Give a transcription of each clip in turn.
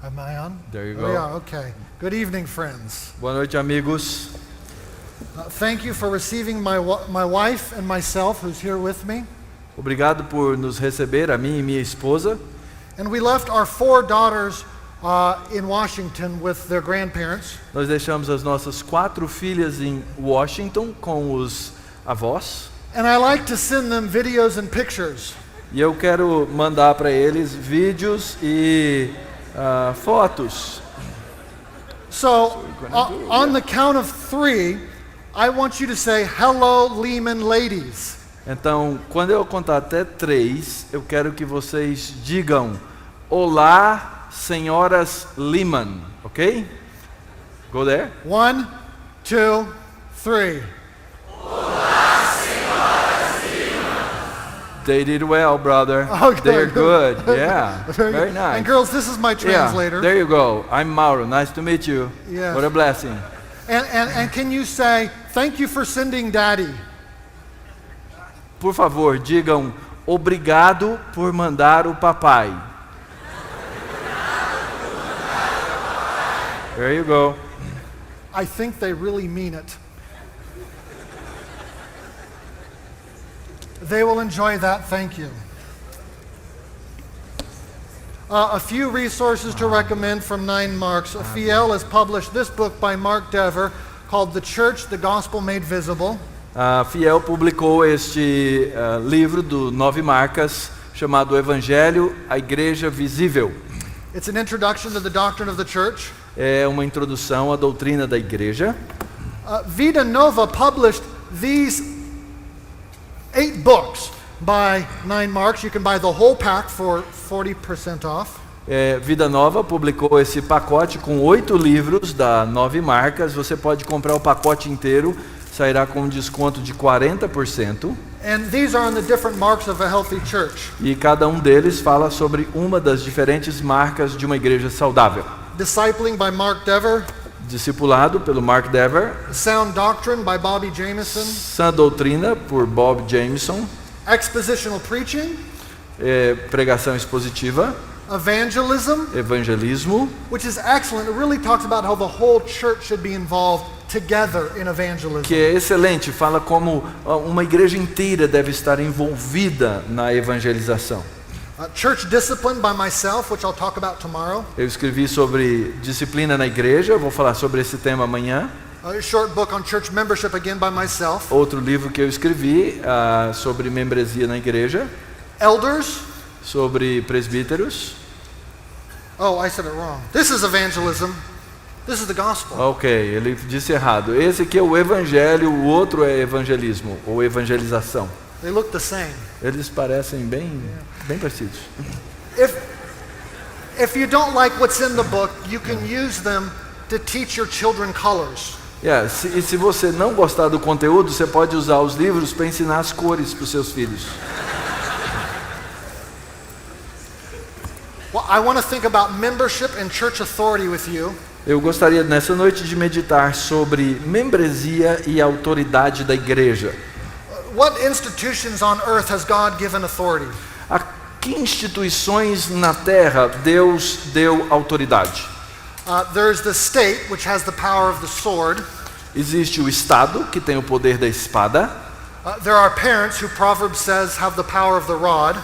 Am I on? There you Oh, go. yeah, okay. Good evening, friends. Boa noite, amigos. Thank you for receiving my wife and myself, who's here with me. Obrigado por nos receber, a mim e minha esposa. And we left our 4 daughters in Washington with their grandparents. Nós deixamos as nossas 4 filhas em Washington com os avós. And I like to send them videos and pictures. E eu quero mandar para eles vídeos e fotos. So, on the count of 3, I want you to say, "Hello, Lehman ladies." Então, quando eu contar até 3, eu quero que vocês digam: Olá, senhoras Lehman, ok? Go there. 1, 2, 3. They did well, brother. Okay, They're good. good. Yeah, very nice. And girls, this is my translator. Yeah, there you go. I'm Mauro. Nice to meet you. Yes. What a blessing. And can you say, "Thank you for sending Daddy"? Por favor, digam obrigado por mandar o papai. There you go. I think they really mean it. They will enjoy that, thank you. A few resources to recommend from 9 Marks. Fiel has published this book by Mark Dever called The Church, the Gospel Made Visible. A Fiel publicou este livro do 9 Marcas chamado Evangelho, a Igreja Visível. It's an introduction to the doctrine of the church. É uma introdução à doutrina da igreja. Vida Nova published these 8 books by 9 Marks. You can buy the whole pack for 40% off. Vida Nova publicou esse pacote com 8 livros da 9 Marcas. Você pode comprar o pacote inteiro, sairá com um desconto de 40%. And these are on the different marks of a healthy church. E cada um deles fala sobre uma das diferentes marcas de uma igreja saudável. Discipling by Mark Dever. Discipulado pelo Mark Dever. Sound Doctrine by Bobby Jameson. Sã Doutrina por Bob Jameson. Expositional Preaching. Pregação expositiva. Evangelismo. Which is excellent. It really talks about how the whole church should be involved together in evangelism. Que é excelente, fala como uma igreja inteira deve estar envolvida na evangelização. Church Discipline by myself, which I'll talk about tomorrow. Eu escrevi sobre disciplina na igreja, eu vou falar sobre esse tema amanhã. A short book on church membership again by myself. Outro livro que eu escrevi sobre membresia na igreja. Elders. Sobre presbíteros. Oh, I said it wrong. This is evangelism. This is the gospel. Ok, ele disse errado. Esse aqui é o evangelho, o outro é evangelismo ou evangelização. They look the same. Eles parecem bem parecidos. If you don't like what's in the book, you can use them to teach your children colors. E se você não gostar do conteúdo, você pode usar os livros para ensinar as cores para os seus filhos. Well, I want to think about membership and church authority with you. Eu gostaria nessa noite de meditar sobre membresia e autoridade da igreja. What institutions on earth has God given authority? A que instituições na terra Deus deu autoridade? There's the state, which has the power of the sword. Existe o Estado, que tem o poder da espada. There are parents who Proverbs says have the power of the rod.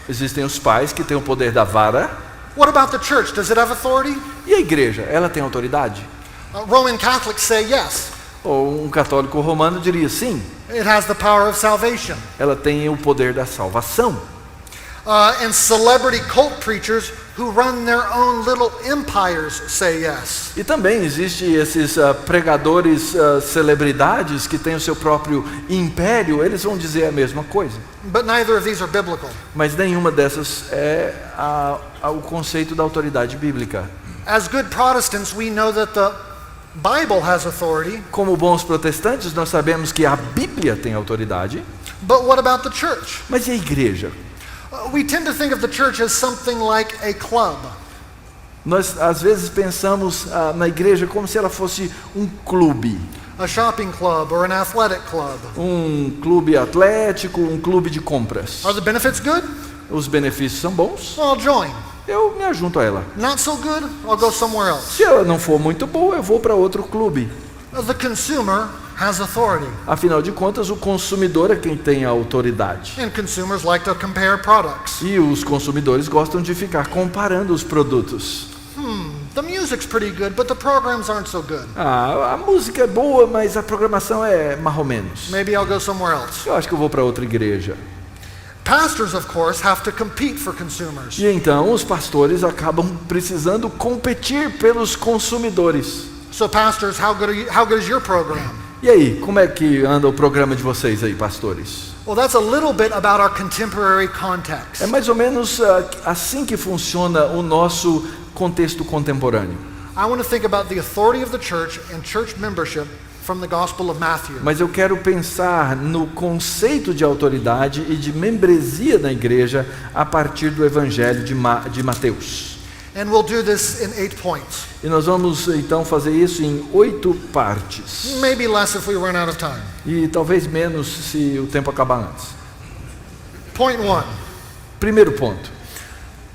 Existem os pais que têm o poder da vara. What about the church? Does it have authority? E a igreja, ela tem autoridade? Roman Catholics say yes. Ou um católico romano diria sim. It has the power of salvation. Ela tem o poder da salvação. And celebrity cult preachers who run their own little empires say yes. E também existe esses pregadores celebridades que têm o seu próprio império, eles vão dizer a mesma coisa. But neither of these are biblical. Mas nenhuma dessas é o conceito da autoridade bíblica. As good Protestants, we know that the Bible has authority. Como bons protestantes, nós sabemos que a Bíblia tem autoridade. But what about the church? Mas e a igreja? We tend to think of the church as something like a club. Nós às vezes pensamos na igreja como se ela fosse um clube. A shopping club or an athletic club. Um clube atlético, um clube de compras. Are the benefits good? Os benefícios são bons. Well, join. eu me ajunto a ela. Not so good, I'll go somewhere else. Se ela não for muito boa, eu vou para outro clube. The consumer has authority, Afinal de contas, o consumidor é quem tem a autoridade. and consumers like to compare products. E os consumidores gostam de ficar comparando os produtos. The music's pretty good, but the programs aren't so good. Ah, a música é boa, mas a programação é mais ou menos. Maybe I'll go somewhere else. Eu acho que eu vou para outra igreja. Pastors, of course, have to compete for consumers. E então os pastores acabam precisando competir pelos consumidores. So pastors, how good is your program? E aí, como é que anda o programa de vocês aí, pastores? Well, that's a little bit about our contemporary context. É mais ou menos assim que funciona o nosso contexto contemporâneo. I want to think about the authority of the church and church membership from the Gospel of Matthew. Mas eu quero pensar no conceito de autoridade e de membresia na igreja a partir do Evangelho de Mateus. And we'll do this in 8 points. E nós vamos então fazer isso em 8 partes. Maybe less if we run out of time. E talvez menos se o tempo acabar antes. Point 1. Primeiro ponto.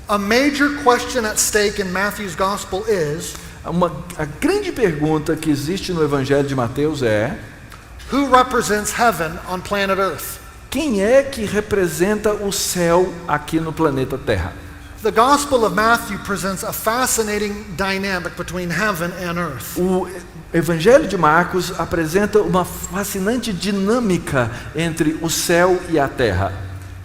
A major question at stake in Matthew's Gospel is, A grande pergunta que existe no Evangelho de Mateus é: who represents heaven on planet Earth? quem é que representa o céu aqui no planeta Terra? The Gospel of Matthew presents a fascinating dynamic between heaven and earth. O Evangelho de Marcos apresenta uma fascinante dinâmica entre o céu e a terra.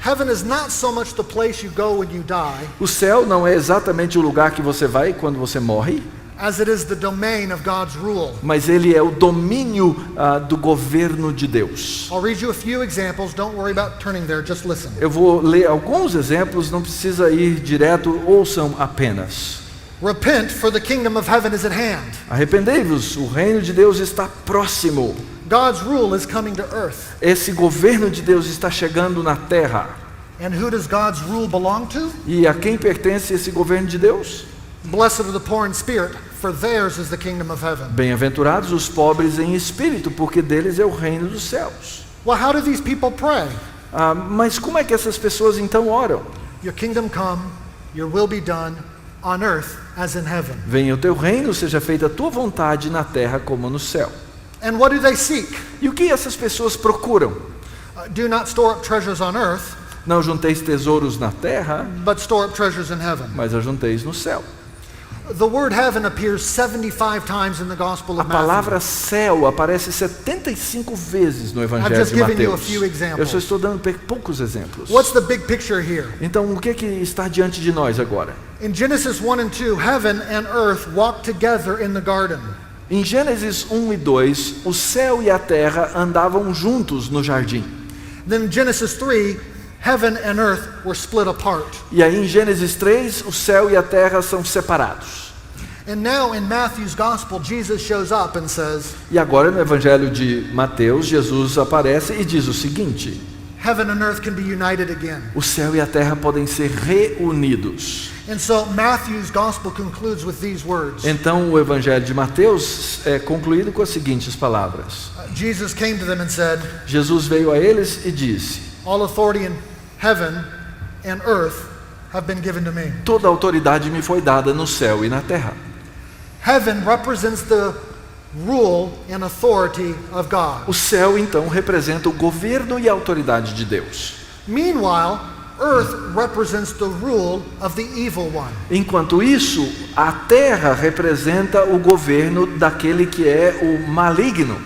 Heaven is not so much the place you go when you die, O céu não é exatamente o lugar que você vai quando você morre, as it is the domain of God's rule. mas ele é o domínio do governo de Deus. I'll read you a few examples. Don't worry about turning there, just listen. Eu vou ler alguns exemplos, não precisa ir direto, ouçam apenas. Repent, for the kingdom of heaven is at hand. Arrependei-vos, o reino de Deus está próximo. God's rule is coming to earth. Esse governo de Deus está chegando na terra. And who does God's rule belong to? E a quem pertence esse governo de Deus? Blessed are the poor in spirit, for theirs is the kingdom of heaven. Bem-aventurados os pobres em espírito, porque deles é o reino dos céus. Well, how do these people pray? Mas como é que essas pessoas então oram? Your kingdom come, your will be done, on earth as in heaven. Venha o teu reino, seja feita a tua vontade na terra como no céu. And what do they seek? E o que essas pessoas procuram? Do not store up treasures on earth, Não junteis tesouros na terra, but store up treasures in heaven. mas ajunteis no céu. The word heaven appears 75 times in the Gospel A of Matthew. palavra céu aparece 75 vezes no Evangelho just de given you a Mateus. few examples. Eu só estou dando poucos exemplos. What's the big picture here? Então, o que é que está diante de nós agora? In Genesis 1 and 2, heaven and earth walk together in the garden. Em Gênesis 1 e 2, o céu e a terra andavam juntos no jardim. Then in Genesis 3, heaven and earth were split apart. E aí em Gênesis 3, o céu e a terra são separados. And now in Matthew's Gospel, Jesus shows up and says, E agora no Evangelho de Mateus, Jesus aparece e diz o seguinte: heaven and earth can be united again. o céu e a terra podem ser reunidos. And so Matthew's Gospel concludes with these words. Então o Evangelho de Mateus é concluído com as seguintes palavras: Jesus came to them and said, Jesus veio a eles e disse: all authority in heaven and earth have been given to me. toda autoridade me foi dada no céu e na terra. Heaven represents the rule and authority of God. O céu então representa o governo e a autoridade de Deus. Meanwhile, earth represents the rule of the evil one. Enquanto isso, a terra representa o governo daquele que é o maligno.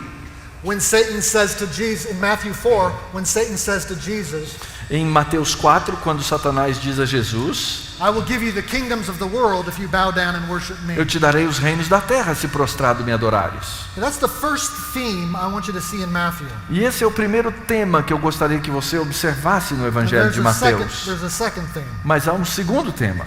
When Satan says to Jesus, in Matthew 4, when Satan says to Jesus, Em Mateus 4, quando Satanás diz a Jesus: I will give you the kingdoms of the world if you bow down and worship me. eu te darei os reinos da terra se prostrado me adorares. That's the first theme I want you to see in Matthew. E esse é o primeiro tema que eu gostaria que você observasse no Evangelho de Mateus. There's a second theme. Mas há um segundo tema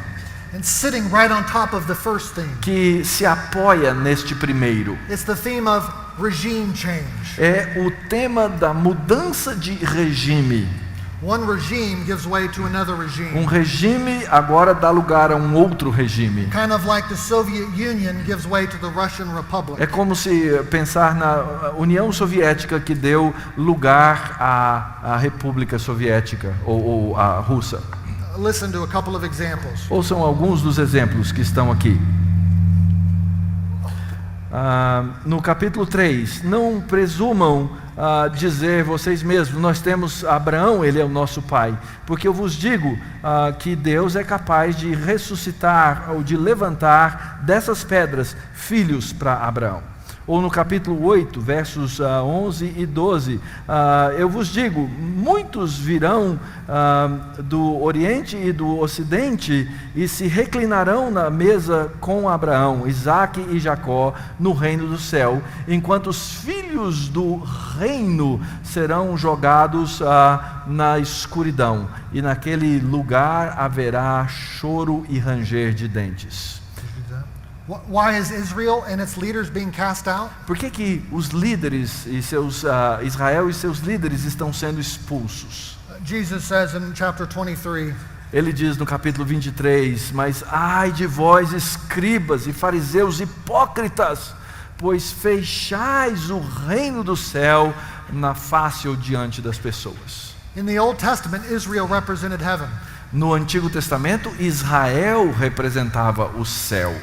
And sitting right on top of the first theme, que se apoia neste primeiro. it's the theme of regime change. É o tema da mudança de regime. One regime gives way to another regime. Um regime agora dá lugar a um outro regime. Kind of like the Soviet Union gives way to the Russian Republic. É como se pensar na União Soviética que deu lugar à República Soviética ou à Russa. Listen to a couple of examples. Ouçam alguns dos exemplos que estão aqui. No capítulo 3, não presumam dizer vocês mesmos, nós temos Abraão, ele é o nosso pai, porque eu vos digo que Deus é capaz de ressuscitar ou de levantar dessas pedras filhos para Abraão. Ou no capítulo 8, versos 11 e 12, eu vos digo, muitos virão do Oriente e do Ocidente e se reclinarão na mesa com Abraão, Isaque e Jacó no reino do céu, enquanto os filhos do reino serão jogados na escuridão, e naquele lugar haverá choro e ranger de dentes. Why is Israel and its leaders being cast out? Por que os líderes e Israel e seus líderes estão sendo expulsos? Jesus says in chapter 23, Ele diz no capítulo 23, mas ai de vós, escribas e fariseus hipócritas, pois fechais o reino do céu na face ou diante das pessoas. in the Old Testament, Israel represented heaven. No Antigo Testamento, Israel representava o céu.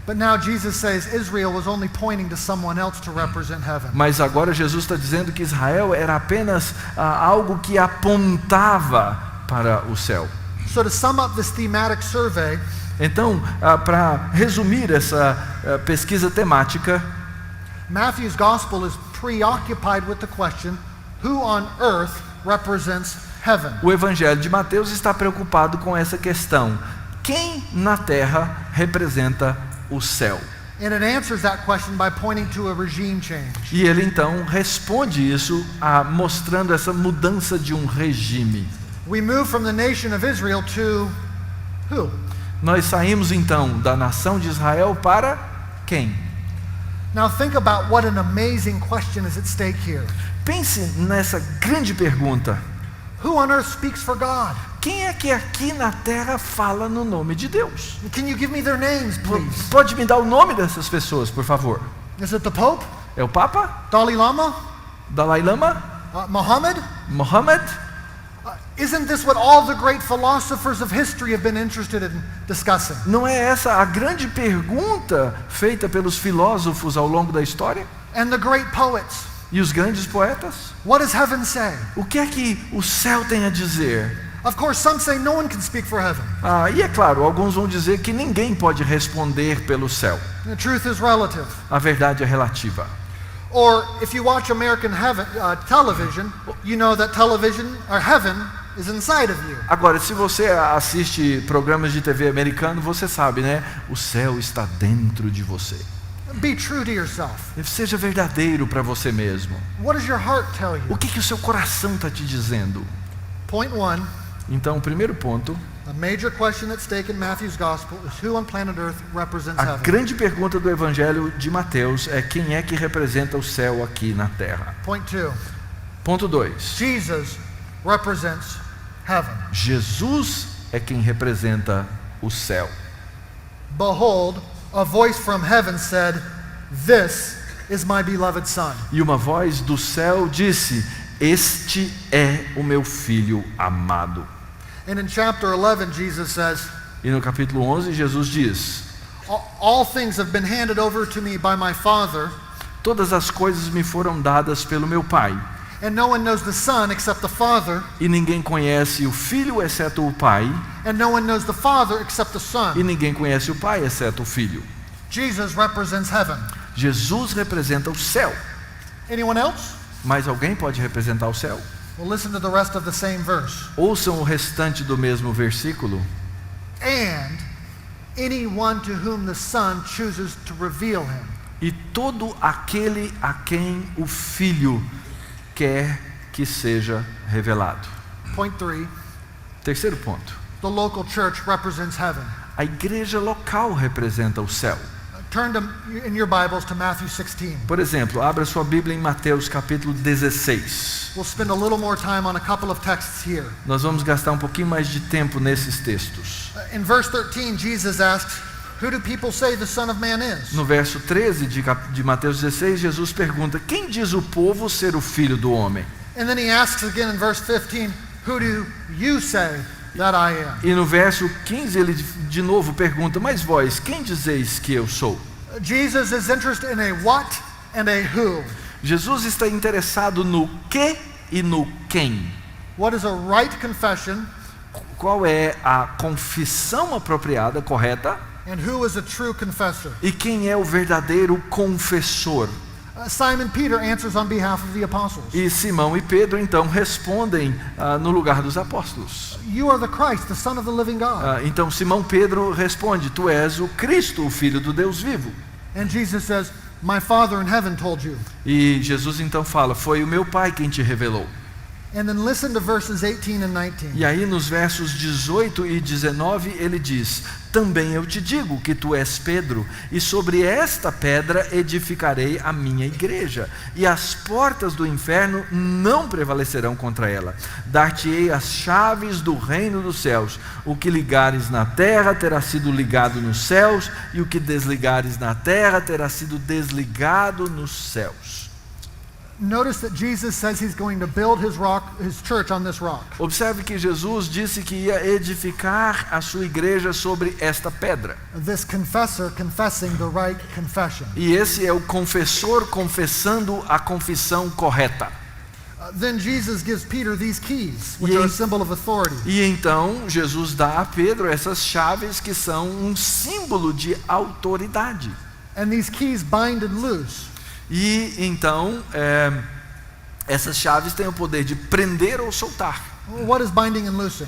But now Jesus says Israel was only pointing to someone else to represent heaven. Mas agora Jesus está dizendo que Israel era apenas algo que apontava para o céu. So to sum up this thematic survey, Então, para resumir essa pesquisa temática, Matthew's gospel is preoccupied with the question, who on earth represents heaven? o Evangelho de Mateus está preocupado com essa questão: quem na terra representa o céu? And it answers that question by pointing to a regime change. E ele então responde isso mostrando essa mudança de um regime. We move from the nation of Israel to who? Nós saímos então da nação de Israel para quem? Now think about what an amazing question is at stake here. Pense nessa grande pergunta: Who on earth speaks for God? quem é que aqui na terra fala no nome de Deus? Can you give me their names, please? Pode me dar o nome dessas pessoas, por favor? Is it the Pope? É o Papa? Dalai Lama? Dalai Lama? Muhammad? Mohammed? Isn't this what all the great philosophers of history have been interested in discussing? Não é essa a grande pergunta feita pelos filósofos ao longo da história? And the great poets? E os grandes poetas? What does heaven say? O que é que o céu tem a dizer? Of course, some say no one can speak for heaven. E é claro, alguns vão dizer que ninguém pode responder pelo céu. The truth is relative. A verdade é relativa. Or if you watch American television, you know that television or heaven is inside of you. Agora, se você assiste programas de TV americano, você sabe, né? O céu está dentro de você. Be true to yourself. Seja verdadeiro para você mesmo. What does your heart tell you? O que o seu coração está te dizendo? Point one, Então, o primeiro ponto, a major question at stake in Matthew's gospel is who on planet Earth represents a heaven. grande pergunta do Evangelho de Mateus é: quem é que representa o céu aqui na terra? Point two, Ponto 2. Jesus represents heaven. Jesus é quem representa o céu. Behold, a voice from heaven said, "This is my beloved son." E uma voz do céu disse: este é o meu filho amado. And in chapter 11, Jesus says, E no capítulo 11, Jesus diz: all things have been handed over to me by my Father, todas as coisas me foram dadas pelo meu Pai, and no one knows the Son except the Father, e ninguém conhece o Filho exceto o Pai, and no one knows the Father except the e Son. ninguém conhece o Pai exceto o Filho. Jesus represents heaven. Jesus representa o céu. Anyone else? Mas alguém pode representar o céu? Well, listen to the rest of the same verse. Ouçam o restante do mesmo versículo. And anyone to whom the Son chooses to reveal him. E todo aquele a quem o Filho quer que seja revelado. Point three, Terceiro ponto. the local church represents heaven. A igreja local representa o céu. Turn in your Bibles to Matthew 16. Por exemplo, abra sua Bíblia em Mateus capítulo 16. We'll spend a little more time on a couple of texts here. Nós vamos gastar um pouquinho mais de tempo nesses textos. In verse 13, Jesus asks, "Who do people say the Son of Man is?" No verso 13 de Mateus 16, Jesus pergunta: quem diz o povo ser o Filho do Homem? And then he asks again in verse 15, "Who do you say that I am. E no verso 15 ele de novo pergunta: mas vós, quem dizeis que eu sou? Jesus is interested in a what and a who. Jesus está interessado no que e no quem. What is a right confession Qual é a confissão apropriada, correta? and who is a true confessor? E quem é o verdadeiro confessor? Simon Peter answers on behalf of the apostles. E Simão e Pedro então respondem no lugar dos apóstolos. You are the Christ, the Son of the living God. Então Simão Pedro responde: tu és o Cristo, o Filho do Deus vivo. And Jesus says, my Father in heaven told you. E Jesus então fala: foi o meu Pai quem te revelou. And then listen to verses 18 and 19. E aí nos versos 18 e 19 ele diz: também eu te digo que tu és Pedro, e sobre esta pedra edificarei a minha igreja, e as portas do inferno não prevalecerão contra ela. Dar-te-ei as chaves do reino dos céus. O que ligares na terra terá sido ligado nos céus, e o que desligares na terra terá sido desligado nos céus. Notice that Jesus says he's going to build his church on this rock. Observe que Jesus disse que ia edificar a sua igreja sobre esta pedra. This confessor confessing the right confession. E esse é o confessor confessando a confissão correta. Then Jesus gives Peter these keys, which are a symbol of authority. E então Jesus dá a Pedro essas chaves que são um símbolo de autoridade. And these keys bind and loose. E então essas chaves têm o poder de prender ou soltar. What is binding and loosing?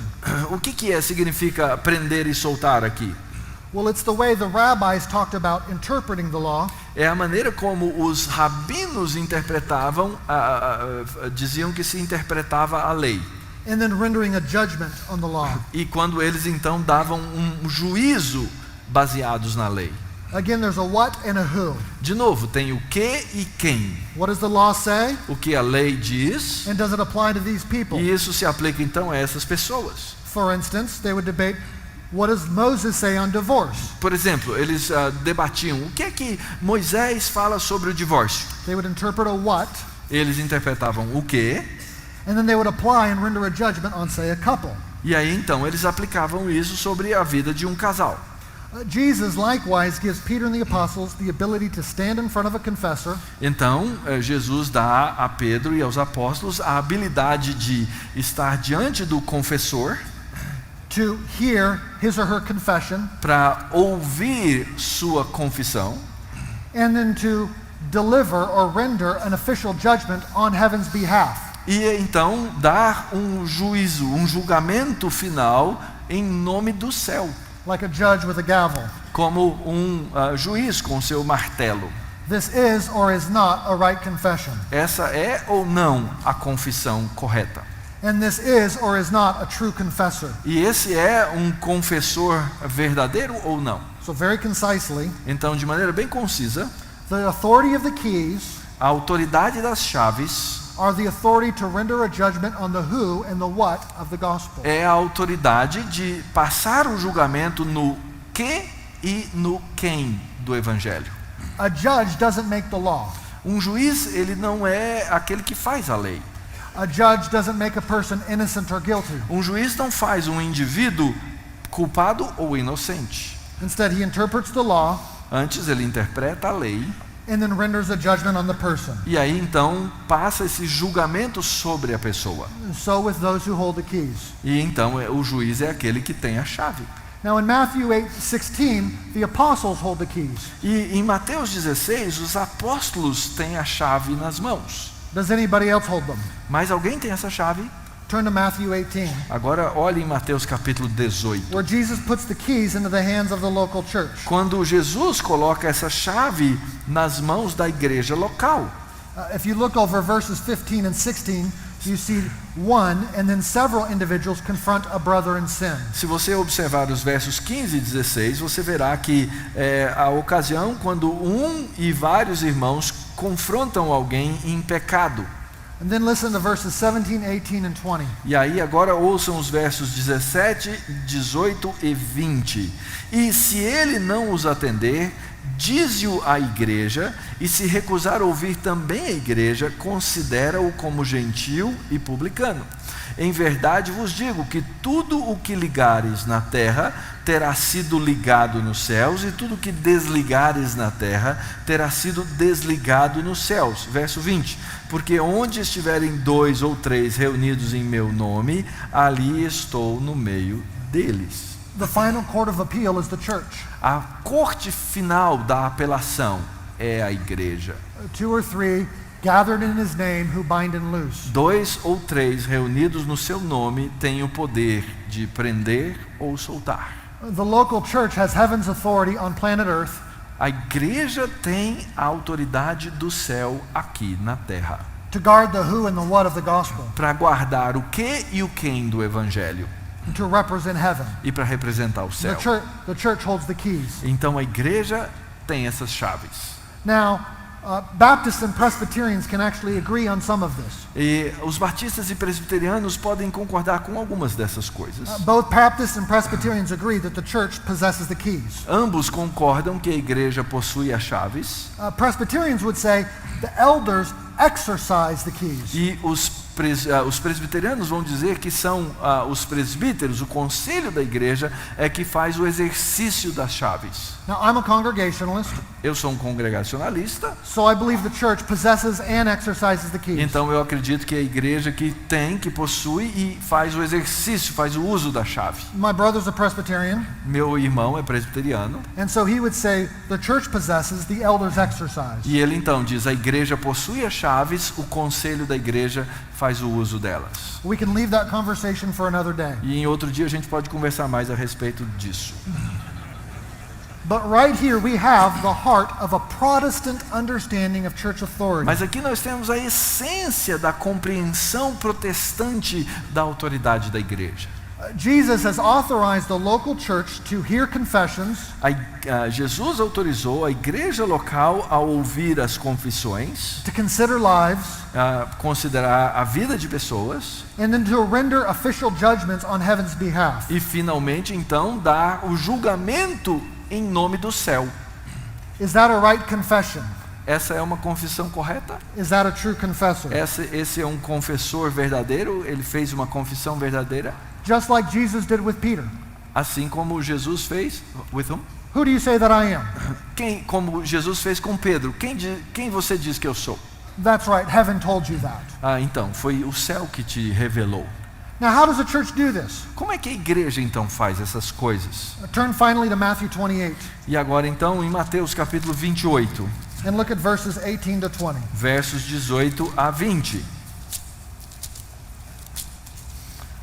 O que significa prender e soltar aqui? Well, it's the way the rabbis talked about interpreting the law. É a maneira como os rabinos interpretavam, diziam que se interpretava a lei. And then rendering a judgment on the law. E quando eles então davam um juízo baseados na lei. Again, there's a what and a who. De novo, tem o que e quem. What does the law say? O que a lei diz. And does it apply to these people? E isso se aplica então a essas pessoas. For instance, they would debate, what does Moses say on divorce? Por exemplo, eles debatiam o que é que Moisés fala sobre o divórcio. They would interpret a what, Eles interpretavam o que, and then they would apply and render a judgment on, say, a couple. e aí então eles aplicavam isso sobre a vida de um casal. Jesus likewise gives Peter and the apostles the ability to stand in front of a confessor. Então, Jesus dá a Pedro e aos apóstolos a habilidade de estar diante do confessor To hear his or her confession, para ouvir sua confissão and then to deliver or render an official judgment on heaven's behalf. e então dar um juízo, um julgamento final em nome do céu, Like a judge with a gavel. como um juiz com seu martelo. This is or is not a right confession. Essa é ou não a confissão correta? And this is or is not a true confessor. E esse é um confessor verdadeiro ou não? So very concisely, Então, de maneira bem concisa, the authority of the keys a autoridade das chaves are the authority to render a judgment on the who and the what of the gospel. é a autoridade de passar o julgamento no que e no quem do evangelho. A judge doesn't make the law. Um juiz, ele não é aquele que faz a lei. A judge doesn't make a person innocent or guilty. Um juiz não faz um indivíduo culpado ou inocente. Instead, he interprets the law Antes ele interpreta a lei and then renders a judgment on the person. e aí então passa esse julgamento sobre a pessoa. So with those who hold the keys. E então o juiz é aquele que tem a chave. Now in Matthew 8:16, the apostles hold the keys. E em Mateus 16, os apóstolos têm a chave nas mãos. Does anybody else hold them? Mas alguém tem essa chave? Turn to Matthew 18, Agora olhe em Mateus capítulo 18. where Jesus puts the keys into the hands of the local church. Quando Jesus coloca essa chave nas mãos da igreja local. If you look over verses 15 and 16, you see one and then several individuals confront a brother in sin. Se você observar os versos 15 e 16, você verá que é a ocasião quando um e vários irmãos confrontam alguém em pecado. And then listen to verses 17, 18, and 20. E aí agora ouçam os versos 17, 18 e 20. E se ele não os atender, dize-o à igreja, e se recusar a ouvir também a igreja, considera-o como gentil e publicano. Em verdade vos digo que tudo o que ligares na terra terá sido ligado nos céus, e tudo o que desligares na terra terá sido desligado nos céus. Verso 20: porque onde estiverem 2 ou 3 reunidos em meu nome, ali estou no meio deles. The final court of appeal is the church. A corte final da apelação é a igreja. 2 or 3 gathered in his name who bind and loose. 2 ou 3 reunidos no seu nome têm o poder de prender ou soltar. The local church has heaven's authority on planet Earth A igreja tem a autoridade do céu aqui na terra, to guard the who and the what of the gospel, para guardar o que e o quem do evangelho, and to represent heaven. e para representar o céu. The church holds the keys. Então a igreja tem essas chaves. Now, Baptists and Presbyterians can actually agree on some of this. E os batistas e presbiterianos podem concordar com algumas dessas coisas. Both Baptists and Presbyterians agree that the church possesses the keys. Ambos concordam que a igreja possui as chaves, Presbyterians would say the elders exercise the keys. e os presbiterianos vão dizer que são os presbíteros, o conselho da igreja, é que faz o exercício das chaves. Now, I'm a Congregationalist, Eu sou um congregacionalista, so I believe the church possesses and exercises the keys. então eu acredito que a igreja que possui e faz o exercício, faz o uso da chave. My brother's a Presbyterian, Meu irmão é presbiteriano, and so he would say the church possesses, the elders exercise. e ele então diz: a igreja possui as chaves, o conselho da igreja faz o uso delas. We can leave that conversation for another day. E em outro dia a gente pode conversar mais a respeito disso. But right here we have the heart of a Protestant understanding of church authority. Mas aqui nós temos a essência da compreensão protestante da autoridade da igreja. Jesus has authorized the local church to hear confessions, Jesus autorizou a igreja local a ouvir as confissões, to consider lives, a considerar a vida de pessoas, and then to render official judgments on heaven's behalf. e finalmente então dar o julgamento em nome do céu. Is that a right confession? Essa é uma confissão correta? Is that a true confessor? Esse é um confessor verdadeiro? Ele fez uma confissão verdadeira? Just like Jesus did with Peter. Assim como Jesus fez with whom? Who do you say that I am? Como Jesus fez com Pedro, quem você diz que eu sou? That's right, heaven told you that. Então, foi o céu que te revelou. Now, how does the church do this? Como é que a igreja então faz essas coisas? Turn finally to Matthew 28 E agora então em Mateus capítulo 28, and look at verses 18 to 20. versos 18 a 20.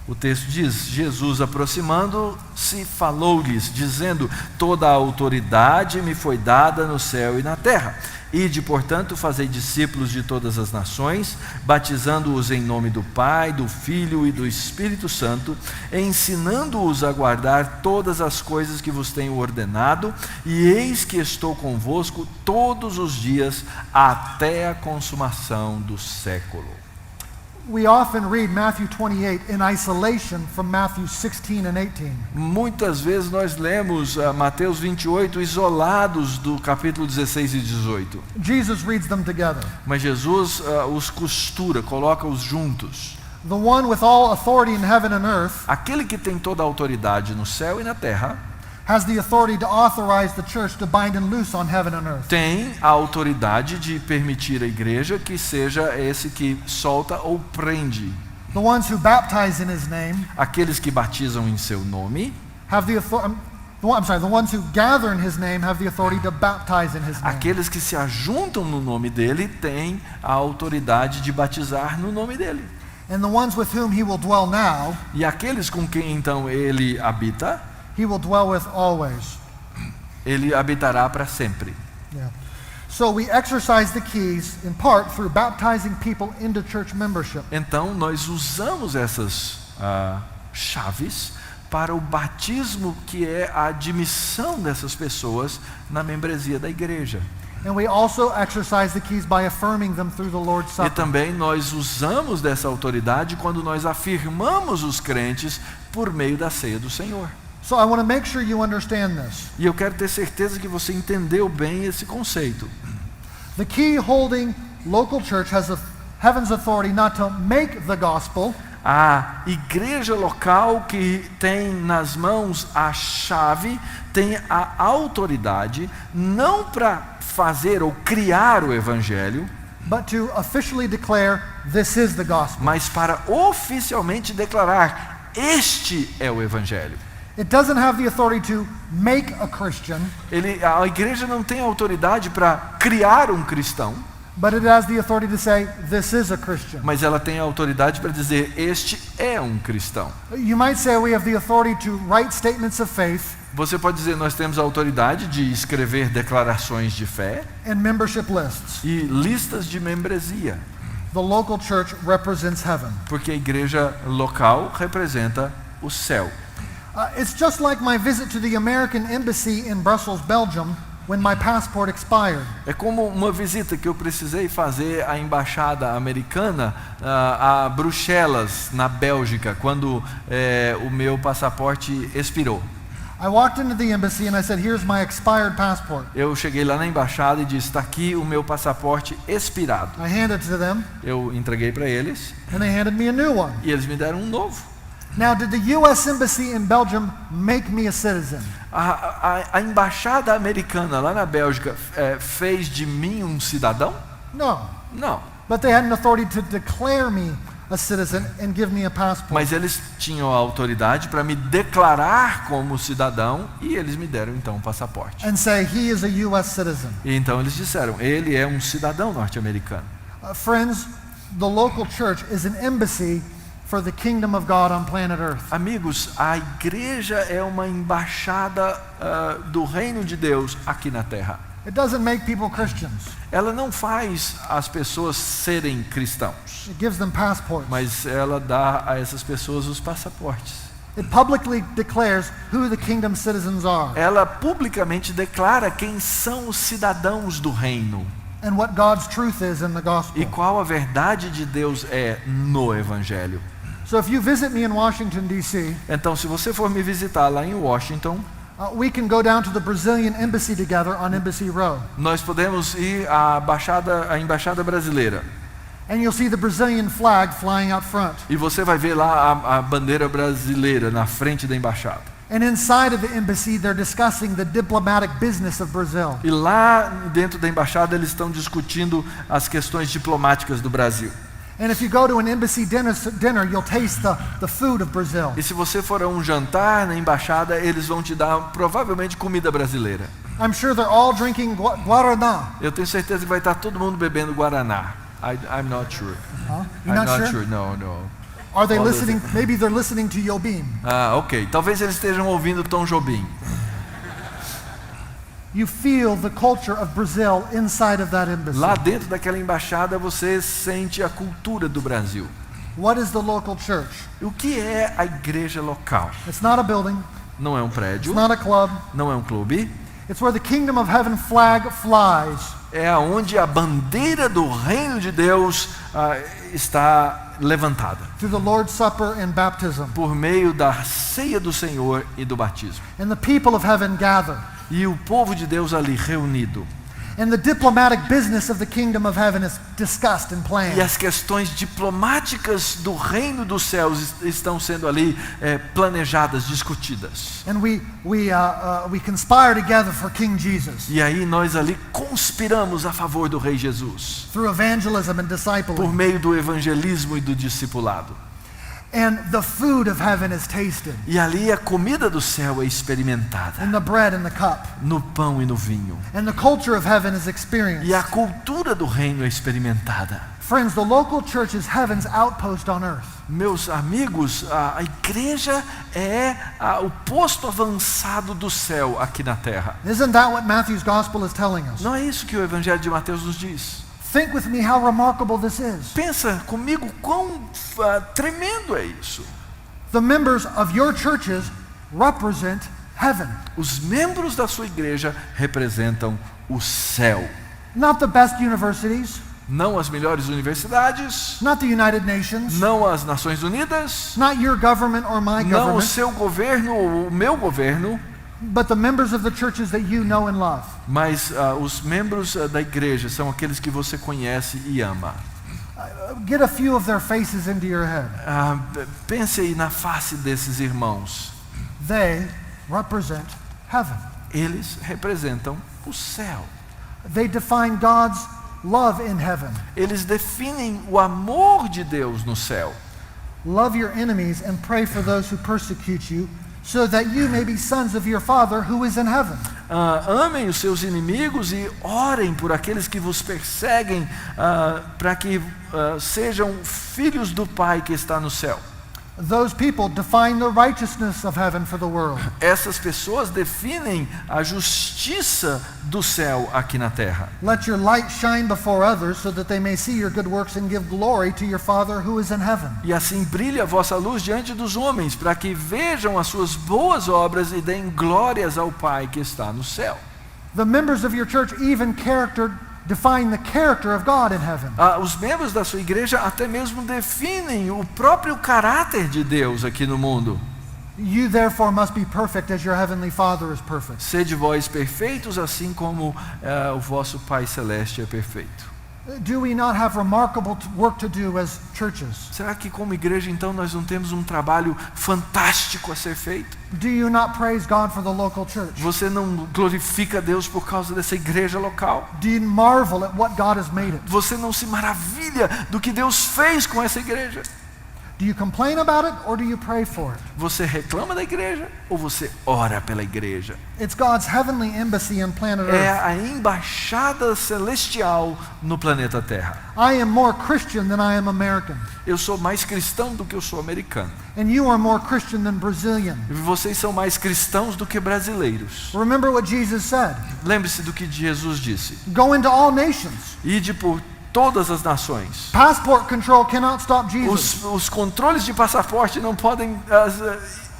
O texto diz: Jesus, aproximando-se, falou-lhes, dizendo: toda a autoridade me foi dada no céu e na terra. Ide, portanto, fazei discípulos de todas as nações, batizando-os em nome do Pai, do Filho e do Espírito Santo, ensinando-os a guardar todas as coisas que vos tenho ordenado, e eis que estou convosco todos os dias até a consumação do século. We often read Matthew 28 in isolation from Matthew 16 and 18. Muitas vezes nós lemos Mateus 28 isolados do capítulo 16 e 18. Jesus reads them together. Mas Jesus os costura, coloca-os juntos. The one with all authority in heaven and earth Aquele que tem toda a autoridade no céu e na terra has the authority to authorize the church to bind and loose on heaven and earth. tem a autoridade de permitir à igreja que seja esse que solta ou prende. The ones who baptize in his name Aqueles que batizam em seu nome, have the authority. The ones who gather in his name have the authority to baptize in his name. aqueles que se ajuntam no nome dele têm a autoridade de batizar no nome dele. And the ones with whom he will dwell now, E aqueles com quem então ele habita, he will dwell with always. ele habitará para sempre. Yeah. So we exercise the keys in part through baptizing people into church membership. Então nós usamos essas chaves para o batismo, que é a admissão dessas pessoas na membresia da igreja. And we also exercise the keys by affirming them through the Lord's E Supper. também nós usamos dessa autoridade quando nós afirmamos os crentes por meio da ceia do Senhor. So I want to make sure you understand this. E eu quero ter certeza que você entendeu bem esse conceito. The key holding local church has heaven's authority not to make the gospel, A igreja local que tem nas mãos a chave, tem a autoridade, não para fazer ou criar o evangelho, but to officially declare this is the gospel. mas para oficialmente declarar: este é o evangelho. It doesn't have the authority to make a Christian, A igreja não tem autoridade para criar um cristão, but it has the authority to say this is a Christian. mas ela tem a autoridade para dizer: este é um cristão. You might say we have the authority to write statements of faith Você pode dizer: nós temos a autoridade de escrever declarações de fé and membership lists. e listas de membresia, The local church represents heaven. porque a igreja local representa o céu. It's just like my visit to the American embassy in Brussels, Belgium, when my passport expired. É como uma visita que eu precisei fazer à embaixada americana a Bruxelas, na Bélgica, quando o meu passaporte expirou. I walked into the embassy and I said, "Here's my expired passport." Eu cheguei lá na embaixada e disse: está aqui o meu passaporte expirado. I handed it to them, Eu entreguei para eles and they handed me a new one. e eles me deram um novo. Now, did the U.S. embassy in Belgium make me a citizen? A embaixada americana lá na Bélgica fez de mim um cidadão? No, Não. but they had an authority to declare me a citizen and give me a passport. Mas eles tinham a autoridade para me declarar como cidadão e eles me deram então um passaporte. And say he is a U.S. citizen. E então eles disseram: ele é um cidadão norte-americano. Friends, the local church is an embassy for the kingdom of God on planet Earth. Amigos, a igreja é uma embaixada do reino de Deus aqui na terra. It doesn't make people Christians. Ela não faz as pessoas serem cristãos, It gives them passports. mas ela dá a essas pessoas os passaportes. It publicly declares who the kingdom citizens are Ela publicamente declara quem são os cidadãos do reino and what God's truth is in the e gospel. qual a verdade de Deus é no evangelho. So if you visit me in Washington, D.C., Então, se você for me visitar lá em Washington, we can go down to the Brazilian embassy together on Embassy Row. nós podemos ir à embaixada brasileira And you'll see the Brazilian flag flying out front. e você vai ver lá a bandeira brasileira na frente da embaixada. And inside of the embassy, they're discussing the diplomatic business of Brazil. E lá dentro da embaixada eles estão discutindo as questões diplomáticas do Brasil. And if you go to an embassy dinner, you'll taste the food of Brazil. E se você for a um jantar na embaixada, eles vão te dar provavelmente comida brasileira. I'm sure they're all drinking Guaraná. Eu tenho certeza que vai estar todo mundo bebendo Guaraná. I'm not sure. Huh? You're I'm not not sure? sure. No. Are they All those listening? Maybe they're listening to Yobim. Ok. Talvez eles estejam ouvindo Tom Jobim. You feel the culture of Brazil inside of that embassy. Lá dentro daquela embaixada você sente a cultura do Brasil. What is the local church? O que é a igreja local? It's not a building. Não é um It's prédio, not a club. não é um clube. It's where the kingdom of heaven flag flies. É aonde a bandeira do reino de Deus está levantada Through the Lord's Supper and baptism. por meio da ceia do Senhor e do batismo. And the people of heaven gather. E o povo de Deus ali reunido. And the diplomatic business of the kingdom of heaven is discussed and E planned. as questões diplomáticas do reino dos céus estão sendo ali planejadas, discutidas. And we conspire together for King Jesus E aí nós ali conspiramos a favor do Rei Jesus, through evangelism and por discipling. meio do evangelismo e do discipulado. And the food of heaven is tasted E ali a comida do céu é experimentada, in the bread and the cup. no pão e no vinho. And the culture of heaven is E a experienced. cultura do reino é experimentada. Friends, the local church is heaven's outpost on earth. Meus amigos, a igreja é o posto avançado do céu aqui na terra. Isn't that what Matthew's gospel is telling us? Não é isso que o Evangelho de Mateus nos diz. Think with me how remarkable this is. Pensa comigo quão tremendo é isso. The members of your churches represent heaven. Os membros da sua igreja representam o céu. Not the best universities, Não as melhores universidades, not the United Nations, não as Nações Unidas, not your government or my não o government, seu governo ou o meu governo, but the members of the churches that you know and love. mas os membros da igreja são aqueles que você conhece e ama. Get a few of their faces into your head. Pense aí na face desses irmãos. They represent heaven. Eles representam o céu. They define God's love in heaven. Eles definem o amor de Deus no céu. Love your enemies and pray for those who persecute you, so that you may be sons of your Father who is in heaven. Amem os seus inimigos e orem por aqueles que vos perseguem, para que sejam filhos do Pai que está no céu. Those people define the righteousness of heaven for the world. Essas pessoas definem a justiça do céu aqui na terra. Let your light shine before others, so that they may see your good works and give glory to your Father who is in heaven. E assim brilhe a vossa luz diante dos homens, para que vejam as suas boas obras e deem glórias ao Pai que está no céu. The members of your church even define the character of God in heaven. Os membros da sua igreja até mesmo definem o próprio caráter de Deus aqui no mundo. You therefore must be perfect as your heavenly Father is perfect. Sede vós perfeitos, assim como o vosso Pai Celeste é perfeito. Do we not have remarkable work to do as churches? Será que como igreja então nós não temos um trabalho fantástico a ser feito? Do you not praise God for the local church? Você não glorifica a Deus por causa dessa igreja local? Do you marvel at what God has made it? Você não se maravilha do que Deus fez com essa igreja? Do you complain about it or do you pray for it? Você reclama da igreja ou você ora pela igreja? It's God's heavenly embassy on planet É Earth. a embaixada celestial no planeta Terra. I am more Christian than I am American. Eu sou mais cristão do que eu sou americano. And you are more Christian than Brazilian. E vocês são mais cristãos do que brasileiros. Remember what Jesus said. Lembre-se do que Jesus disse. Go into all nations. Ide por todas as nações. Passport control cannot stop Jesus. Os controles de passaporte não podem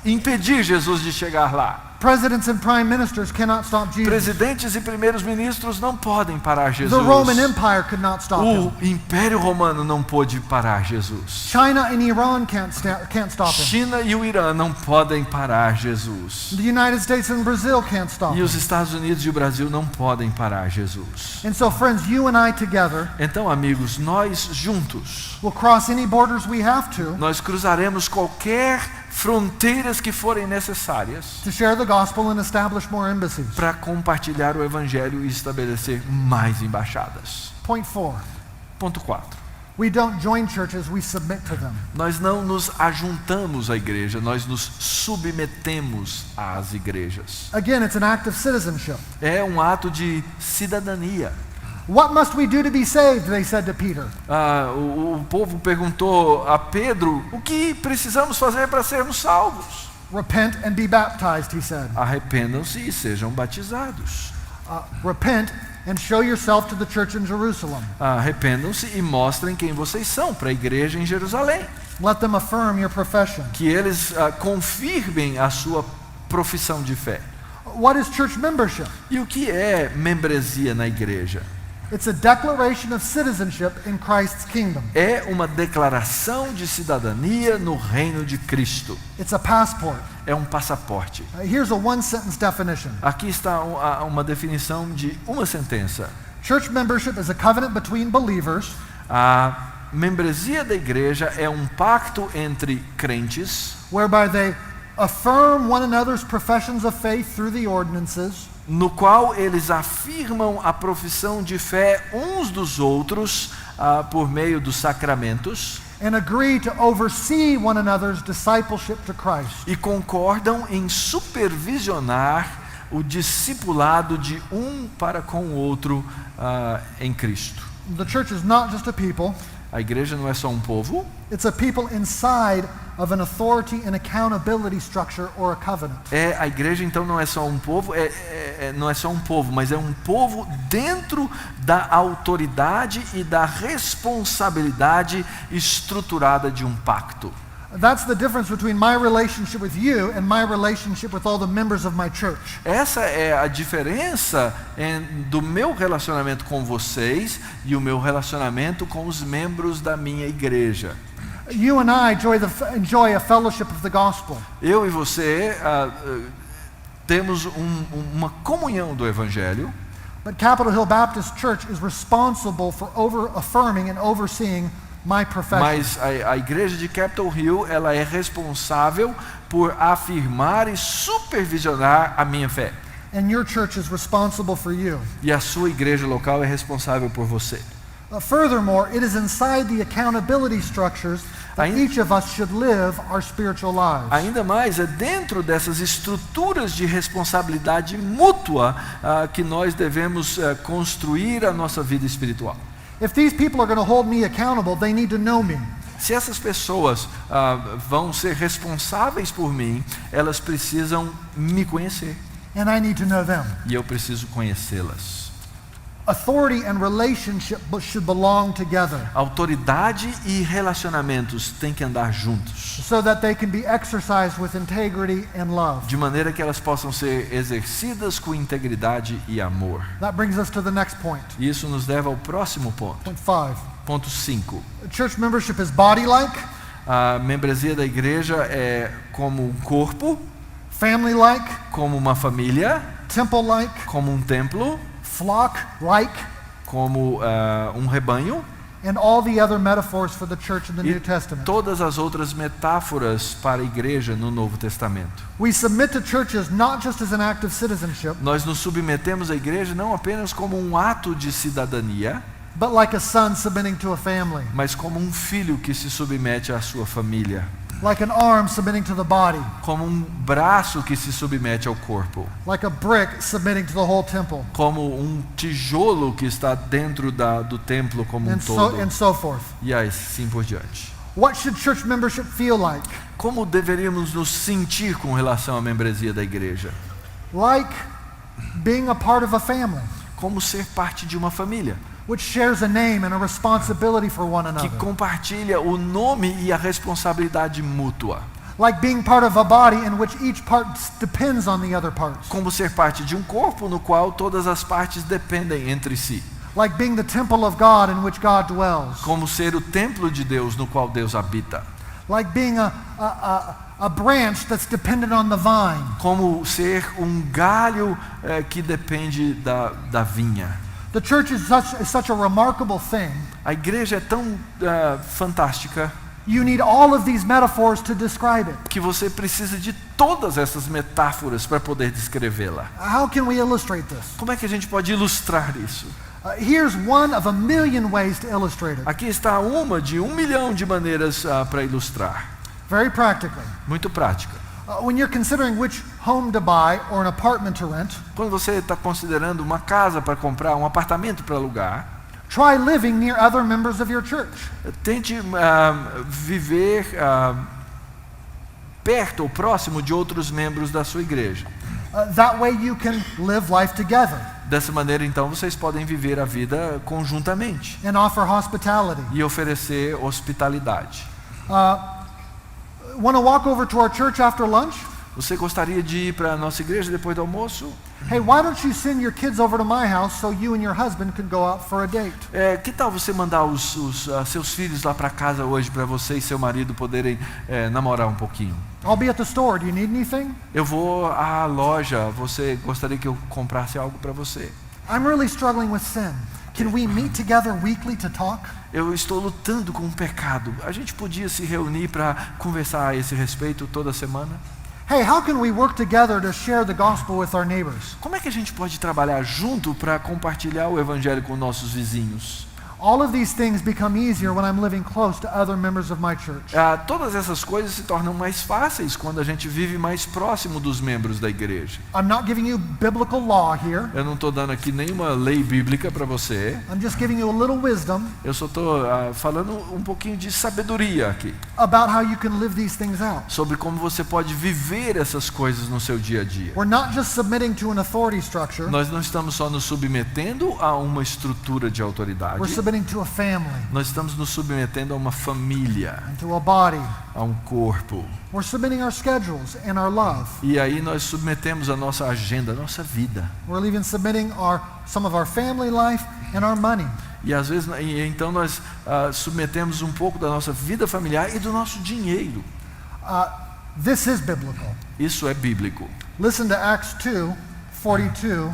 impedir Jesus de chegar lá. Presidents and prime ministers cannot stop Jesus. Presidentes e primeiros ministros não podem parar The Jesus. Roman Empire could not stop O him. Império Romano não pôde parar Jesus. China and Iran can't stop him. China e o Irã não podem parar Jesus. The United States and Brazil can't stop E him. os Estados Unidos e o Brasil não podem parar Jesus. And so friends, you and I together Então, amigos, nós juntos, will cross any borders we have to nós cruzaremos qualquer fronteiras que forem necessárias share the gospel and establish more embassies. para compartilhar o Evangelho e estabelecer mais embaixadas. Point 4. Ponto 4. We don't join churches, we submit to them. Nós não nos ajuntamos à igreja, nós nos submetemos às igrejas. Again, it's an act of citizenship. É um ato de cidadania. What must we do to be saved? They said to Peter. O povo perguntou a Pedro: o que precisamos fazer para sermos salvos? Repent and be baptized, he said. Arrependam-se e sejam batizados. Repent and show yourself to the church in Jerusalem. Arrependam-se e mostrem quem vocês são para a igreja em Jerusalém. Let them affirm your profession. Que eles confirmem a sua profissão de fé. What is church membership? E o que é membresia na igreja? It's a declaration of citizenship in Christ's kingdom. É uma declaração de cidadania no reino de Cristo. It's a passport. É um passaporte. Here's a one-sentence definition. Aqui está uma definição de uma sentença. Church membership is a covenant between believers A membresia da igreja é um pacto entre crentes, whereby they affirm one another's professions of faith through the ordinances, no qual eles afirmam a profissão de fé uns dos outros por meio dos sacramentos and agree to oversee one another's discipleship to Christ. e concordam em supervisionar o discipulado de um para com o outro em Cristo. The church is not just a people, A igreja não é só um povo, it's a people inside of an authority and accountability structure or a covenant. a igreja então não é só um povo, não é só um povo, mas é um povo dentro da autoridade e da responsabilidade estruturada de um pacto. That's the difference between my relationship with you and my relationship with all the members of my church. Essa é a diferença do meu relacionamento com vocês e o meu relacionamento com os membros da minha igreja. You and I enjoy a fellowship of the gospel. Eu e você temos uma comunhão do Evangelho. But Capitol Hill Baptist Church is responsible for affirming and overseeing my profession. Mas a igreja de Capitol Hill, ela é responsável por afirmar e supervisionar a minha fé. And your church is responsible for you. E a sua igreja local é responsável por você. Furthermore, it is inside the accountability structures that each of us should live our spiritual lives. Ainda mais, é dentro dessas estruturas de responsabilidade mútua que nós devemos construir a nossa vida espiritual. If these people are going to hold me accountable, they need to know me. Se essas pessoas vão ser responsáveis por mim, elas precisam me conhecer. And I need to know them. E eu preciso conhecê-las. Authority and relationship should belong together. Autoridade e relacionamentos têm que andar juntos, So that they can be exercised with integrity and love. de maneira que elas possam ser exercidas com integridade e amor. That brings us to the next point. E isso nos leva ao próximo ponto. Point 5. Ponto 5. Church membership is body-like, A membresia da igreja é como um corpo, family-like, como uma família, temple-like, como um templo, flock-like, como um rebanho, and all the other metaphors for the church in the e New Testament. todas as outras metáforas para a igreja no Novo Testamento. We submit to churches not just as an act of citizenship, Nós nos submetemos à igreja não apenas como um ato de cidadania, but like a son submitting to a family, mas como um filho que se submete à sua família, like an arm submitting to the body, como um braço que se submete ao corpo, like a brick submitting to the whole temple, como um tijolo que está dentro do templo como um todo, and so forth. e assim por diante. What should church membership feel like? Como deveríamos nos sentir com relação à membresia da igreja? Like being a part of a family, Como ser parte de uma família, which shares a name and a responsibility for one que another. compartilha o nome e a responsabilidade mútua. Like being part of a body in which each part depends on the other parts. Como ser parte de um corpo no qual todas as partes dependem entre si. Like being the temple of God in which God dwells. Como ser o templo de Deus no qual Deus habita. Like being a branch that's dependent on the vine. Como ser um galho que depende da vinha. The church is such a remarkable thing. A igreja é tão fantástica You need all of these metaphors to describe it. que você precisa de todas essas metáforas para poder descrevê-la. How can we illustrate this? Como é que a gente pode ilustrar isso? Here's one of a million ways to illustrate it. Aqui está uma de 1 milhão de maneiras para ilustrar. Very practically. Muito prática. When you're considering which home to buy or an apartment to rent, Quando você está considerando uma casa para comprar, um apartamento para alugar, try living near other members of your church. tente viver perto ou próximo de outros membros da sua igreja. That way you can live life together Dessa maneira, então, vocês podem viver a vida conjuntamente and offer hospitality. e oferecer hospitalidade. Want to walk over to our church after lunch? Você gostaria de ir para a nossa igreja depois do almoço? Hey, why don't you send your kids over to my house so you and your husband can go out for a date? Que tal você mandar os seus filhos lá para casa hoje para você e seu marido poderem namorar um pouquinho? I'll be at the store. Do you need anything? Eu vou à loja, você gostaria que eu comprasse algo para você? I'm really struggling with sin. Can we meet together weekly to talk? Eu estou lutando com um pecado. A gente podia se reunir para conversar a esse respeito toda semana? Hey, how can we work together to share the gospel with our neighbors? Como é que a gente pode trabalhar junto para compartilhar o evangelho com nossos vizinhos? All of these things become easier when I'm living close to other members of my church. Todas essas coisas se tornam mais fáceis quando a gente vive mais próximo dos membros da igreja. I'm not giving you biblical law here. Eu não estou dando aqui nenhuma lei bíblica para você. I'm just giving you a little wisdom Eu só estou falando um pouquinho de sabedoria aqui. about how you can live these things out. Sobre como você pode viver essas coisas no seu dia a dia. We're not just submitting to an authority structure. Nós não estamos só nos submetendo a uma estrutura de autoridade. We're submitting submitting to a family, Nós estamos nos submetendo a uma família, and to a body. a um corpo. We're submitting our schedules and our love. E aí nós submetemos a nossa agenda, a nossa vida. We're even submitting some of our family life and our money. E às vezes, então nós submetemos um pouco da nossa vida familiar e do nosso dinheiro. This is biblical. Isso é bíblico. Listen to Acts 2, 42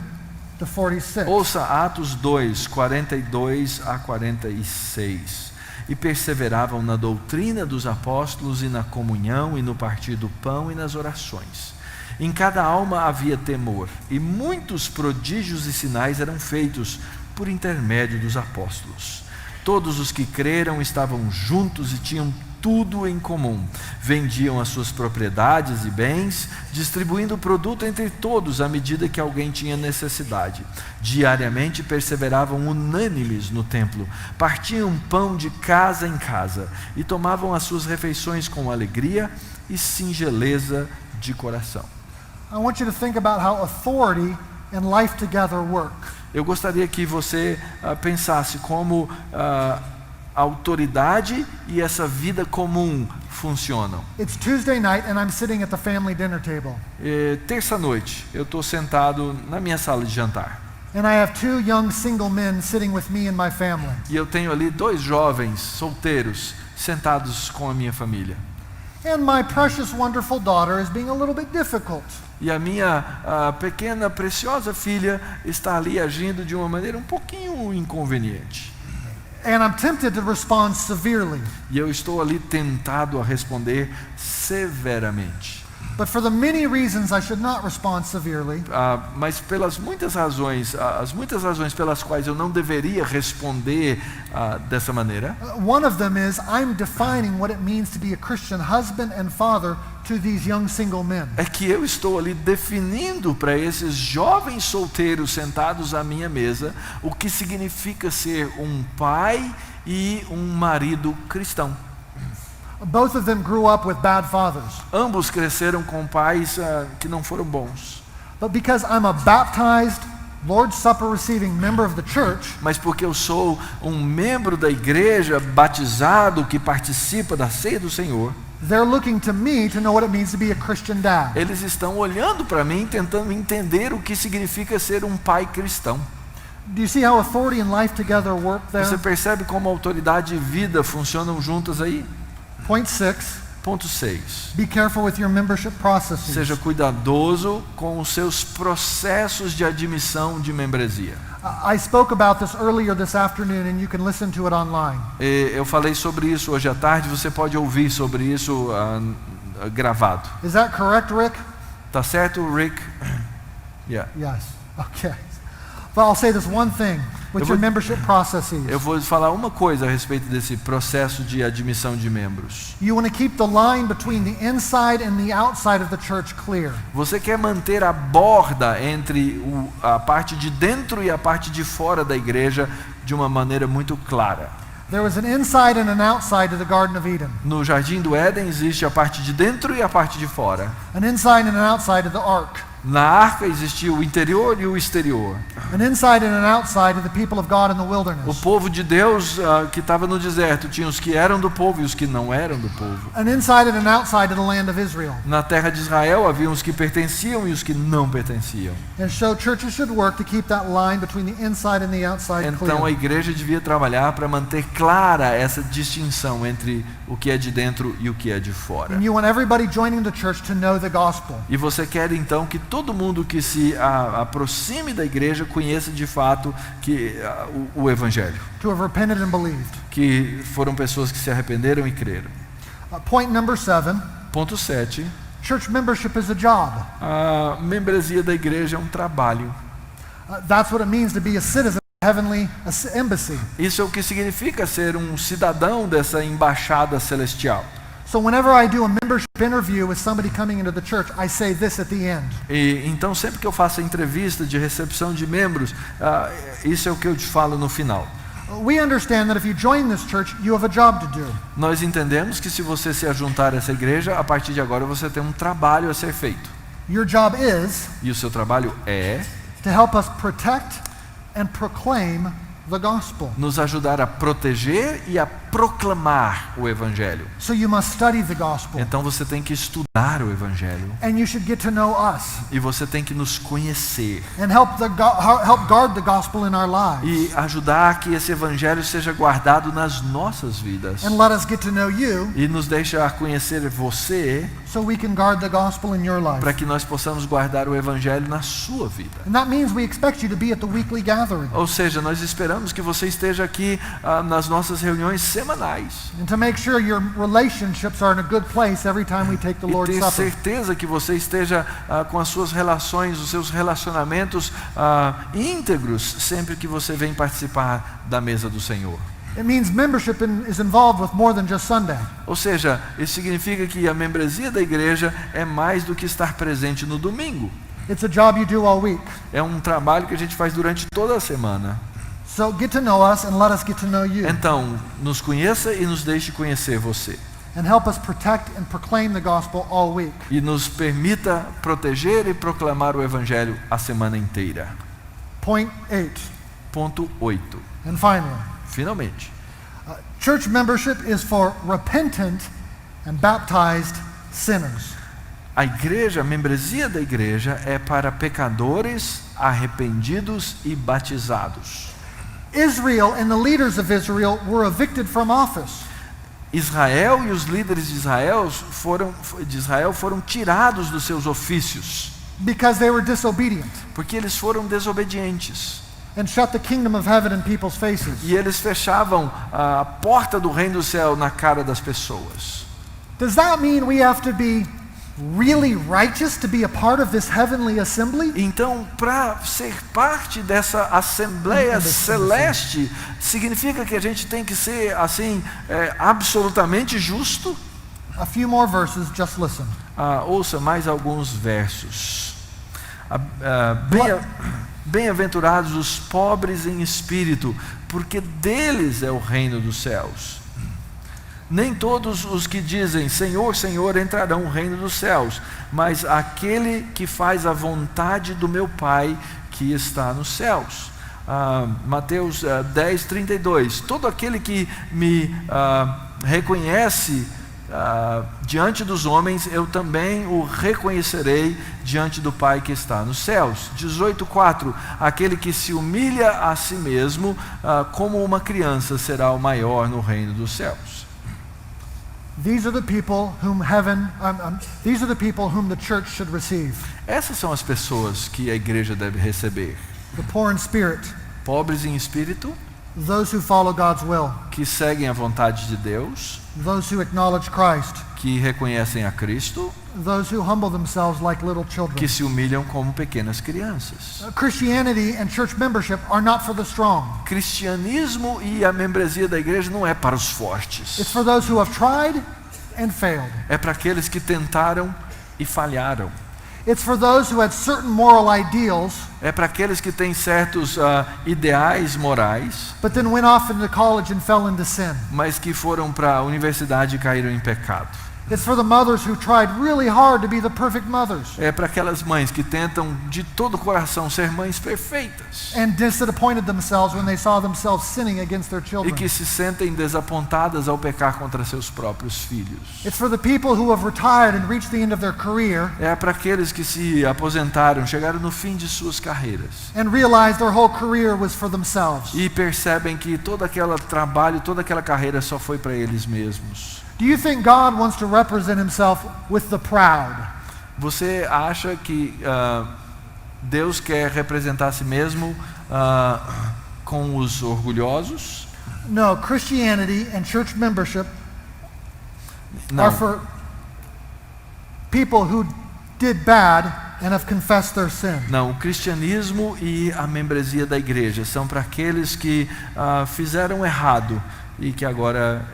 to 46. Ouça Atos 2, 42 a 46. E perseveravam na doutrina dos apóstolos e na comunhão e no partir do pão e nas orações. Em cada alma havia temor, e muitos prodígios e sinais eram feitos por intermédio dos apóstolos. Todos os que creram estavam juntos e tinham tudo em comum. Vendiam as suas propriedades e bens, distribuindo o produto entre todos à medida que alguém tinha necessidade. Diariamente perseveravam unânimes no templo, partiam pão de casa em casa e tomavam as suas refeições com alegria e singeleza de coração. I want you to think about how authority and life together work. Eu gostaria que você pensasse como a autoridade e essa vida comum funcionam. It's Tuesday night and I'm sitting at the family dinner table. Terça-noite, eu estou sentado na minha sala de jantar. And I have two young single men sitting with me and my family. E eu tenho ali 2 jovens solteiros sentados com a minha família. And my precious, wonderful daughter is being a little bit difficult. E a minha pequena, preciosa filha está ali agindo de uma maneira um pouquinho inconveniente. And I'm tempted to respond severely. E eu estou ali tentado a responder severamente. But for the many reasons I should not respond severely, Mas pelas muitas razões, as muitas razões pelas quais eu não deveria responder dessa maneira, one of them is I'm defining what it means to be a Christian husband and father to these young single men. é que eu estou ali definindo para esses jovens solteiros sentados à minha mesa o que significa ser um pai e um marido cristão. Both of them grew up with bad fathers. Ambos cresceram com pais que não foram bons. But because I'm a baptized, Lord's Supper receiving member of the church, Mas porque eu sou um membro da igreja, batizado, que participa da ceia do Senhor, they're looking to me to know what it means to be a Christian dad. eles estão olhando para mim, tentando entender o que significa ser um pai cristão. Do you see how authority and life together work there? Você percebe como autoridade e vida funcionam juntas aí? Point 6, Ponto 6. be careful with your membership processes. Seja cuidadoso com os seus processos de admissão de membresia. I spoke about this earlier this afternoon and you can listen to it online. Eu falei sobre isso hoje à tarde, você pode ouvir sobre isso gravado. Is that correct, Rick? Tá certo, Rick? Yeah. Yes. Okay. But I'll say this one thing with your membership processes. Eu vou falar uma coisa a respeito desse processo de admissão de membros. You want to keep the line between the inside and the outside of the church clear. Você quer manter a borda entre a parte de dentro e a parte de fora da igreja de uma maneira muito clara. There was an inside and an outside to the Garden of Eden. No Jardim do Éden existe a parte de dentro e a parte de fora. An inside and an outside to the ark. Na arca existia o interior e o exterior. An inside and an outside to the people of God in the O wilderness. povo de Deus que estava no deserto tinha os que eram do povo e os que não eram do povo. An inside and an outside to the land of Israel. Na terra de Israel havia os que pertenciam e os que não pertenciam. And so churches should work to keep that line between the inside and the outside Então a clear. igreja devia trabalhar para manter clara essa distinção entre o que é de dentro e o que é de fora. And you want everybody joining the church to know the gospel. E você quer então que todo mundo que se aproxime da igreja conheça de fato que o evangelho, To have repented and believed. que foram pessoas que se arrependeram e creram. Point number 7, Ponto 7. church membership is a job. A membresia da igreja é um trabalho. That's what it means to be a citizen of the heavenly embassy. Isso é o que significa ser um cidadão dessa embaixada celestial. So whenever I do a membership interview with somebody coming into the church, I say this at the end. E então sempre que eu faço a entrevista de recepção de membros, isso é o que eu te falo no final. We understand that if you join this church, you have a job to do. Nós entendemos que se você se ajuntar a essa igreja, a partir de agora você tem um trabalho a ser feito. Your job is E o seu trabalho é to help us protect and proclaim the gospel. nos ajudar a proteger e a proclamar o Evangelho. So you must study the gospel. Então você tem que estudar o Evangelho. And you should get to know us. E você tem que nos conhecer. And help guard the gospel in our lives. E ajudar que esse Evangelho seja guardado nas nossas vidas. And let us get to know you E nos deixar conhecer você, so we can guard the gospel in your life. para que nós possamos guardar o Evangelho na sua vida. And that means we expect you to be at the weekly gathering. Ou seja, nós esperamos que você esteja aqui nas nossas reuniões semanais. And to make sure your relationships are in a good place every time we take the E Lord's ter Supper. certeza que você esteja com as suas relações, os seus relacionamentos íntegros sempre que você vem participar da mesa do Senhor. It means membership is involved with more than just Sunday. Ou seja, isso significa que a membresia da igreja é mais do que estar presente no domingo. It's a job you do all week. É um trabalho que a gente faz durante toda a semana. So get to know us and let us get to know you. Então, nos conheça e nos deixe conhecer você. And help us protect and proclaim the gospel all week. E nos permita proteger e proclamar o Evangelho a semana inteira. Point 8. Ponto 8. And finally, Finalmente. church membership is for repentant and baptized sinners. A igreja, a membresia da igreja é para pecadores arrependidos e batizados. Israel and the leaders of Israel were evicted from office. Israel e os líderes de Israel foram tirados dos seus ofícios, Because they were disobedient porque eles foram desobedientes. and shut the kingdom of heaven in people's faces. E eles fechavam a porta do reino do céu na cara das pessoas. Does that mean we have to be really righteous to be a part of this heavenly assembly? Então, para ser parte dessa assembleia celeste, significa que a gente tem que ser assim absolutamente justo? A few more verses, just listen. Ouça mais alguns versos. Bem-aventurados os pobres em espírito, porque deles é o reino dos céus. Nem todos os que dizem Senhor, Senhor entrarão no reino dos céus, mas aquele que faz a vontade do meu Pai que está nos céus. Mateus 10:32. Todo aquele que me reconhece diante dos homens, eu também o reconhecerei diante do Pai que está nos céus. 18:4. Aquele que se humilha a si mesmo como uma criança será o maior no reino dos céus. These are the people whom the church should receive. Essas são as pessoas que a igreja deve receber. The poor in spirit, Pobres em espírito, those who follow God's will, que seguem a vontade de Deus, those who acknowledge Christ, que reconhecem a Cristo, those who humble themselves like little children. que se humilham como pequenas crianças. Christianity and church membership are not for the strong. Cristianismo e a membresia da igreja não é para os fortes. It's for those who have tried and failed. É para aqueles que tentaram e falharam. It's for those who had certain moral ideals, É para aqueles que têm certos ideais morais, but then went off into college and fell into sin. mas que foram para a universidade e caíram em pecado. It's for the mothers who tried really hard to be the perfect mothers É para aquelas mães que tentam de todo o coração ser mães perfeitas and disappointed themselves when they saw themselves sinning against their e children. que se sentem desapontadas ao pecar contra seus próprios filhos. It's for the people who have retired and reached the end of their career É para aqueles que se aposentaram, chegaram no fim de suas carreiras and realized their whole career was for themselves. e percebem que todo aquele trabalho, toda aquela carreira só foi para eles mesmos. Do you think God wants to represent himself with the proud? Você acha que Deus quer representar a si mesmo com os orgulhosos? No, Christianity and church membership Não. are for people who did bad and have confessed their sin. Não, o cristianismo e a membresia da igreja são para aqueles que fizeram errado e que agora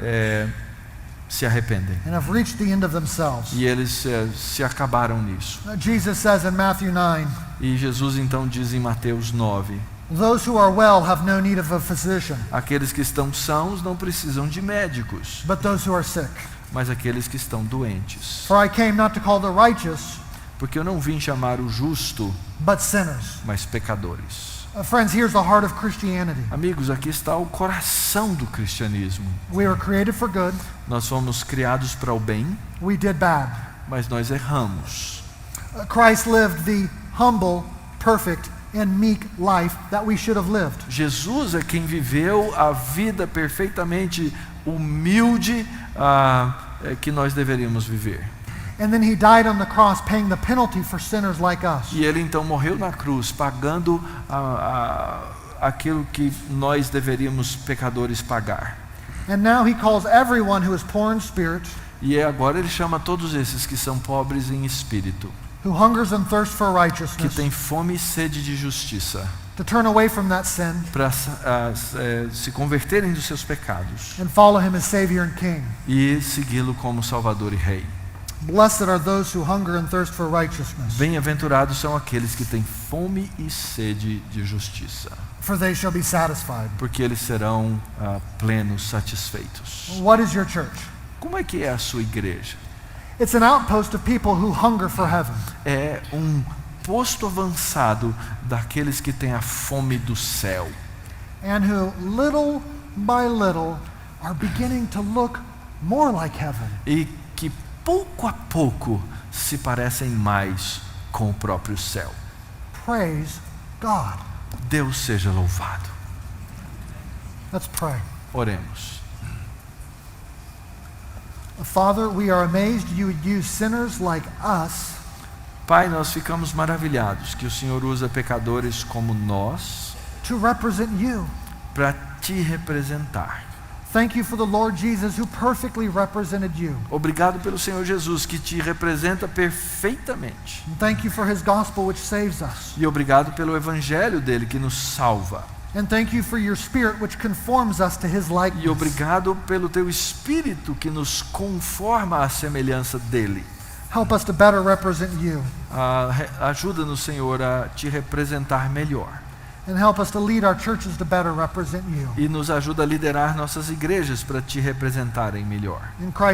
se arrependem. And have reached the end of themselves. E eles se acabaram nisso. Jesus says in Matthew 9, E Jesus então diz em Mateus 9, those who are well have no need of a physician, aqueles que estão sãos não precisam de médicos, but those who are sick. mas aqueles que estão doentes. For I came not to call the righteous, Porque eu não vim chamar o justo, but sinners. mas pecadores. Friends, here's the heart of Christianity. Amigos, aqui está o coração do cristianismo. We were created for good. Nós fomos criados para o bem, We did bad. mas nós erramos. Christ lived the humble, perfect, and meek life that we should have lived. Jesus é quem viveu a vida perfeitamente humilde que nós deveríamos viver. And then he died on the cross, paying the penalty for sinners like us. E ele então morreu na cruz, pagando aquilo que nós deveríamos, pecadores, pagar. And now he calls everyone who is poor in spirit, E agora ele chama todos esses que são pobres em espírito, who hungers and thirsts for que righteousness, têm fome e sede de justiça, to turn away from that sin para se converterem dos seus pecados and follow him as Savior and King. e segui-lo como Salvador e Rei. Blessed are those who hunger and thirst for righteousness, Bem-aventurados são aqueles que têm fome e sede de justiça, for they shall be satisfied. porque eles serão plenos, satisfeitos. What is your church? Como é que é a sua igreja? It's an outpost of people who hunger for heaven. É um posto avançado daqueles que têm a fome do céu And who, little by little, are beginning to look more like heaven. e que pouco a pouco se parecem mais com o próprio céu. Praise God. Deus seja louvado. Let's pray. Oremos. Father, we are amazed you would use sinners like us Pai, nós ficamos maravilhados que o Senhor usa pecadores como nós to represent you. para te representar. Thank you for the Lord Jesus who perfectly represented you. Obrigado pelo Senhor Jesus que te representa perfeitamente. And thank you for his gospel which saves us. E obrigado pelo evangelho dele que nos salva. And thank you for your spirit which conforms us to his E likeness. obrigado pelo teu espírito que nos conforma à semelhança dele. Help us to better represent you. Ajuda-nos, Senhor, a te representar melhor. And help us to lead our churches to better represent you. E nos ajuda a liderar nossas igrejas para te representarem melhor. In Christ